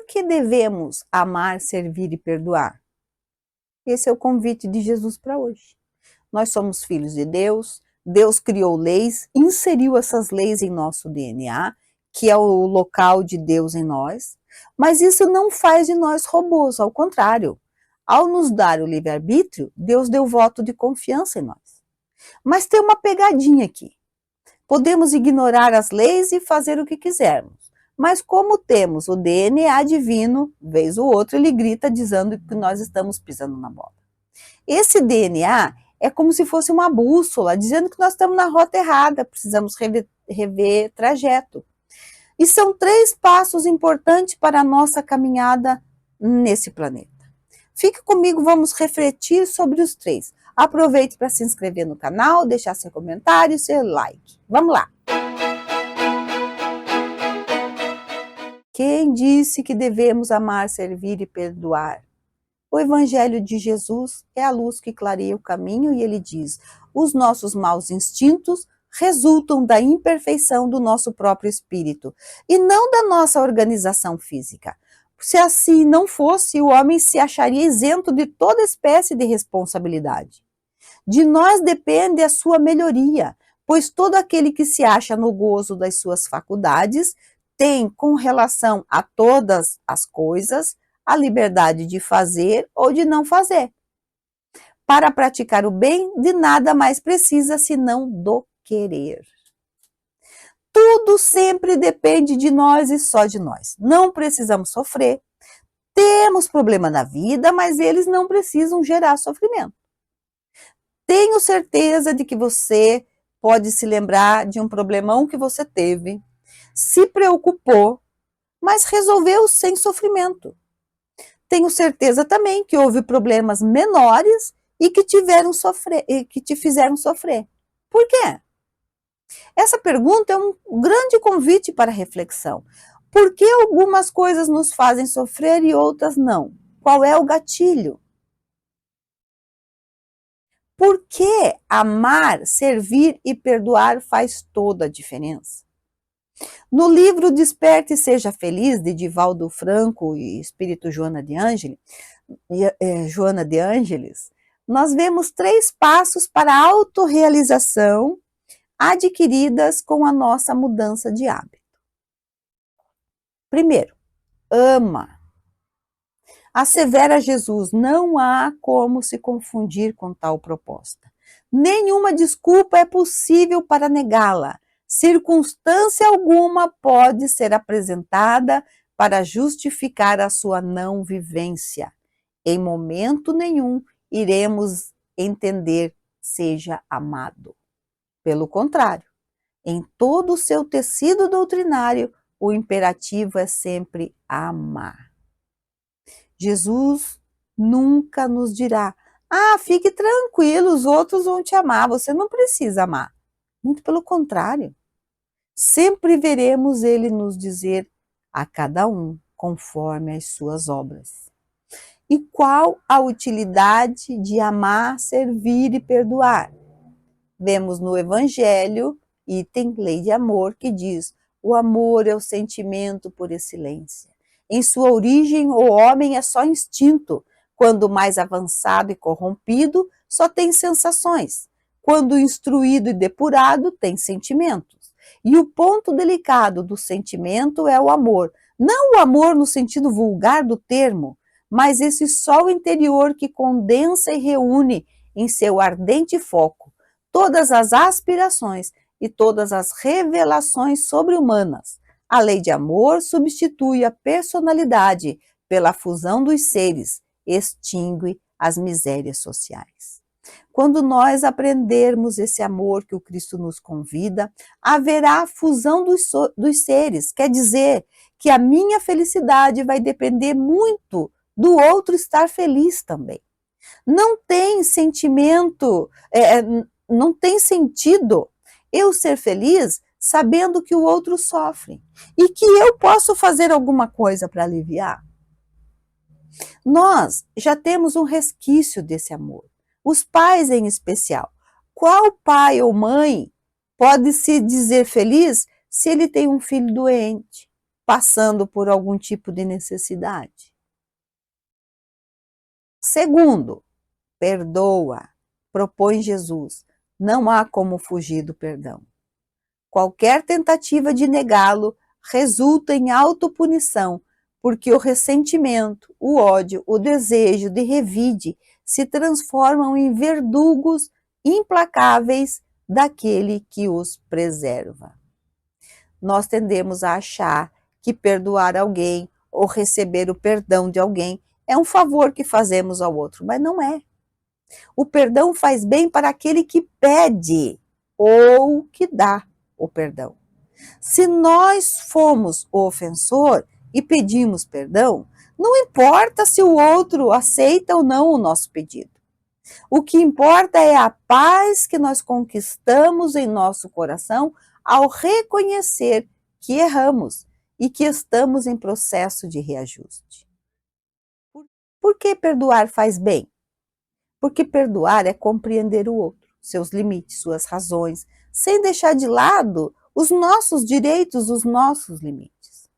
que devemos amar, servir e perdoar? Esse é o convite de Jesus para hoje. Nós somos filhos de Deus, Deus criou leis, inseriu essas leis em nosso DNA, que é o local de Deus em nós, mas isso não faz de nós robôs, ao contrário. Ao nos dar o livre-arbítrio, Deus deu voto de confiança em nós. Mas tem uma pegadinha aqui. Podemos ignorar as leis e fazer o que quisermos. Mas como temos o DNA divino, vez ou outra ele grita dizendo que nós estamos pisando na bola. Esse DNA é como se fosse uma bússola, dizendo que nós estamos na rota errada, precisamos rever trajeto. E são 3 passos importantes para a nossa caminhada nesse planeta. Fique comigo, vamos refletir sobre os 3. Aproveite para se inscrever no canal, deixar seu comentário e seu like. Vamos lá! Quem disse que devemos amar, servir e perdoar? O Evangelho de Jesus é a luz que clareia o caminho e ele diz: os nossos maus instintos resultam da imperfeição do nosso próprio espírito e não da nossa organização física. Se assim não fosse, o homem se acharia isento de toda espécie de responsabilidade. De nós depende a sua melhoria, pois todo aquele que se acha no gozo das suas faculdades tem, com relação a todas as coisas, a liberdade de fazer ou de não fazer. Para praticar o bem, de nada mais precisa senão do querer. Tudo sempre depende de nós e só de nós. Não precisamos sofrer. Temos problema na vida, mas eles não precisam gerar sofrimento. Tenho certeza de que você pode se lembrar de um problemão que você teve, se preocupou, mas resolveu sem sofrimento. Tenho certeza também que houve problemas menores e que te fizeram sofrer. Por quê? Essa pergunta é um grande convite para reflexão. Por que algumas coisas nos fazem sofrer e outras não? Qual é o gatilho? Por que amar, servir e perdoar faz toda a diferença? No livro Desperte e Seja Feliz, de Divaldo Franco e Espírito Joana de Ângeles, nós vemos 3 passos para a autorrealização adquiridas com a nossa mudança de hábito. Primeiro, ama. Assevera Jesus, não há como se confundir com tal proposta. Nenhuma desculpa é possível para negá-la. Circunstância alguma pode ser apresentada para justificar a sua não vivência. Em momento nenhum iremos entender seja amado. Pelo contrário, em todo o seu tecido doutrinário, o imperativo é sempre amar. Jesus nunca nos dirá: fique tranquilo, os outros vão te amar, você não precisa amar. Muito pelo contrário. Sempre veremos ele nos dizer a cada um conforme as suas obras. E qual a utilidade de amar, servir e perdoar? Vemos no Evangelho, item Lei de Amor, que diz: o amor é o sentimento por excelência. Em sua origem, o homem é só instinto. Quando mais avançado e corrompido, só tem sensações. Quando instruído e depurado, tem sentimentos. E o ponto delicado do sentimento é o amor. Não o amor no sentido vulgar do termo, mas esse sol interior que condensa e reúne em seu ardente foco todas as aspirações e todas as revelações sobre-humanas. A lei de amor substitui a personalidade pela fusão dos seres, extingue as misérias sociais. Quando nós aprendermos esse amor que o Cristo nos convida, haverá fusão dos seres, quer dizer que a minha felicidade vai depender muito do outro estar feliz também. Não tem sentimento, não tem sentido eu ser feliz sabendo que o outro sofre e que eu posso fazer alguma coisa para aliviar. Nós já temos um resquício desse amor, os pais em especial. Qual pai ou mãe pode se dizer feliz se ele tem um filho doente? passando por algum tipo de necessidade. Segundo, perdoa, propõe Jesus. Não há como fugir do perdão. Qualquer tentativa de negá-lo resulta em autopunição, porque o ressentimento, o ódio, o desejo de revide se transformam em verdugos implacáveis daquele que os preserva. Nós tendemos a achar que perdoar alguém ou receber o perdão de alguém é um favor que fazemos ao outro, mas não é. O perdão faz bem para aquele que pede ou que dá o perdão. Se nós fomos o ofensor e pedimos perdão, não importa se o outro aceita ou não o nosso pedido. O que importa é a paz que nós conquistamos em nosso coração ao reconhecer que erramos e que estamos em processo de reajuste. Por que perdoar faz bem? Porque perdoar é compreender o outro, seus limites, suas razões, sem deixar de lado os nossos direitos, os nossos limites.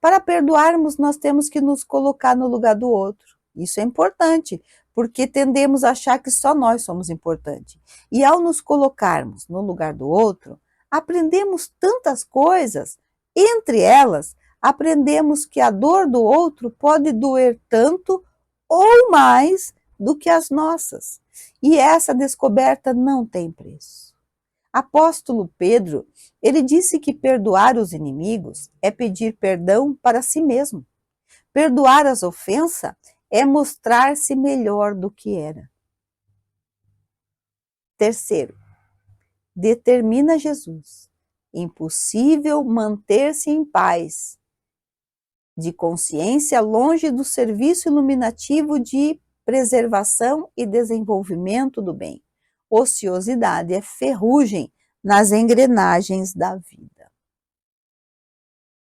Para perdoarmos, nós temos que nos colocar no lugar do outro. Isso é importante, porque tendemos a achar que só nós somos importantes. E ao nos colocarmos no lugar do outro, aprendemos tantas coisas, entre elas, aprendemos que a dor do outro pode doer tanto ou mais do que as nossas. E essa descoberta não tem preço. Apóstolo Pedro, ele disse que perdoar os inimigos é pedir perdão para si mesmo. Perdoar as ofensas é mostrar-se melhor do que era. Terceiro, determina Jesus. Impossível manter-se em paz, de consciência longe do serviço iluminativo de preservação e desenvolvimento do bem. Ociosidade é ferrugem nas engrenagens da vida.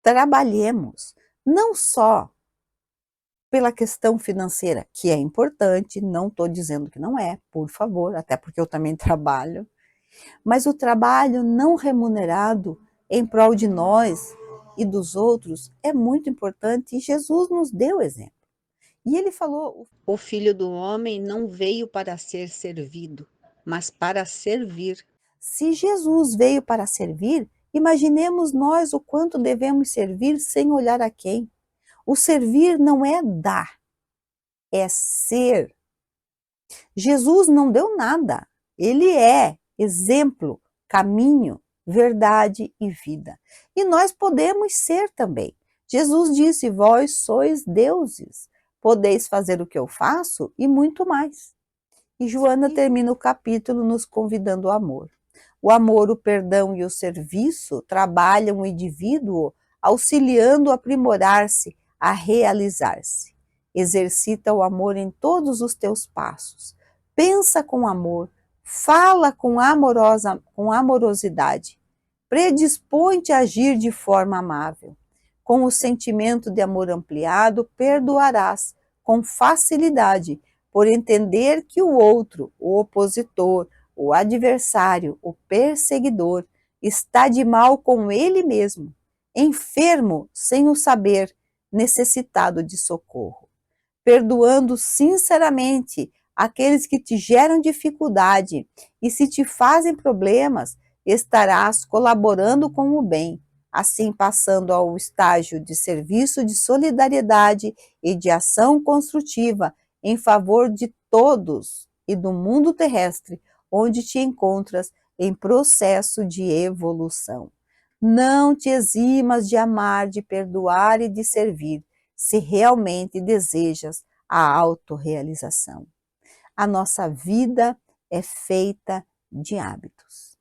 Trabalhemos não só pela questão financeira, que é importante, não estou dizendo que não é, por favor, até porque eu também trabalho, mas o trabalho não remunerado em prol de nós e dos outros é muito importante e Jesus nos deu exemplo. E ele falou: o Filho do Homem não veio para ser servido, mas para servir. Se Jesus veio para servir, imaginemos nós o quanto devemos servir sem olhar a quem. O servir não é dar, é ser. Jesus não deu nada, ele é exemplo, caminho, verdade e vida. E nós podemos ser também. Jesus disse: vós sois deuses, podeis fazer o que eu faço e muito mais. E Joana termina o capítulo nos convidando ao amor. O amor, o perdão e o serviço trabalham o indivíduo, auxiliando a aprimorar-se, a realizar-se. Exercita o amor em todos os teus passos. Pensa com amor, fala com amorosidade. Predispõe-te a agir de forma amável. Com o sentimento de amor ampliado, perdoarás com facilidade, por entender que o outro, o opositor, o adversário, o perseguidor, está de mal com ele mesmo, enfermo sem o saber, necessitado de socorro. Perdoando sinceramente aqueles que te geram dificuldade e se te fazem problemas, estarás colaborando com o bem, assim passando ao estágio de serviço de solidariedade e de ação construtiva em favor de todos e do mundo terrestre, onde te encontras em processo de evolução. Não te eximas de amar, de perdoar e de servir, se realmente desejas a autorrealização. A nossa vida é feita de hábitos.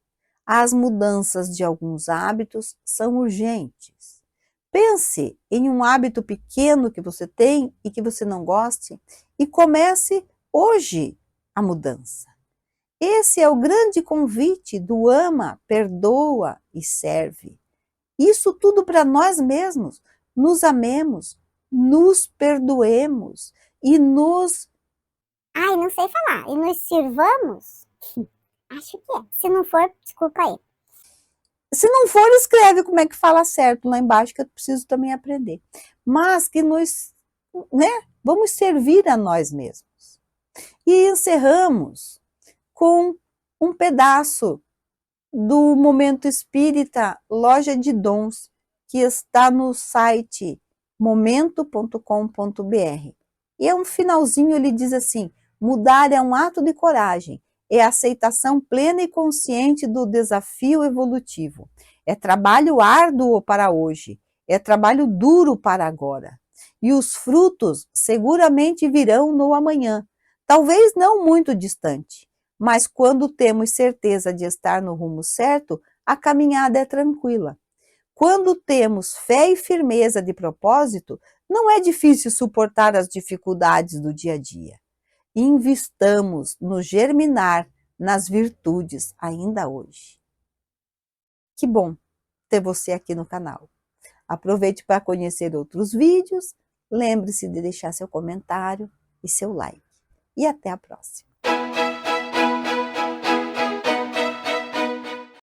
As mudanças de alguns hábitos são urgentes. Pense em um hábito pequeno que você tem e que você não goste e comece hoje a mudança. Esse é o grande convite do ama, perdoa e serve. Isso tudo para nós mesmos. Nos amemos, nos perdoemos e nos... Ai, não sei falar. E nos sirvamos? Acho que é. Se não for, desculpa aí. Se não for, escreve como é que fala certo lá embaixo, que eu preciso também aprender. Mas que nós, né, vamos servir a nós mesmos. E encerramos com um pedaço do Momento Espírita Loja de Dons, que está no site momento.com.br. E é um finalzinho, ele diz assim: mudar é um ato de coragem, é aceitação plena e consciente do desafio evolutivo. É trabalho árduo para hoje, é trabalho duro para agora. E os frutos seguramente virão no amanhã, talvez não muito distante. Mas quando temos certeza de estar no rumo certo, a caminhada é tranquila. Quando temos fé e firmeza de propósito, não é difícil suportar as dificuldades do dia a dia. Investamos no germinar nas virtudes ainda hoje. Que bom ter você aqui no canal. Aproveite para conhecer outros vídeos, lembre-se de deixar seu comentário e seu like. E até a próxima.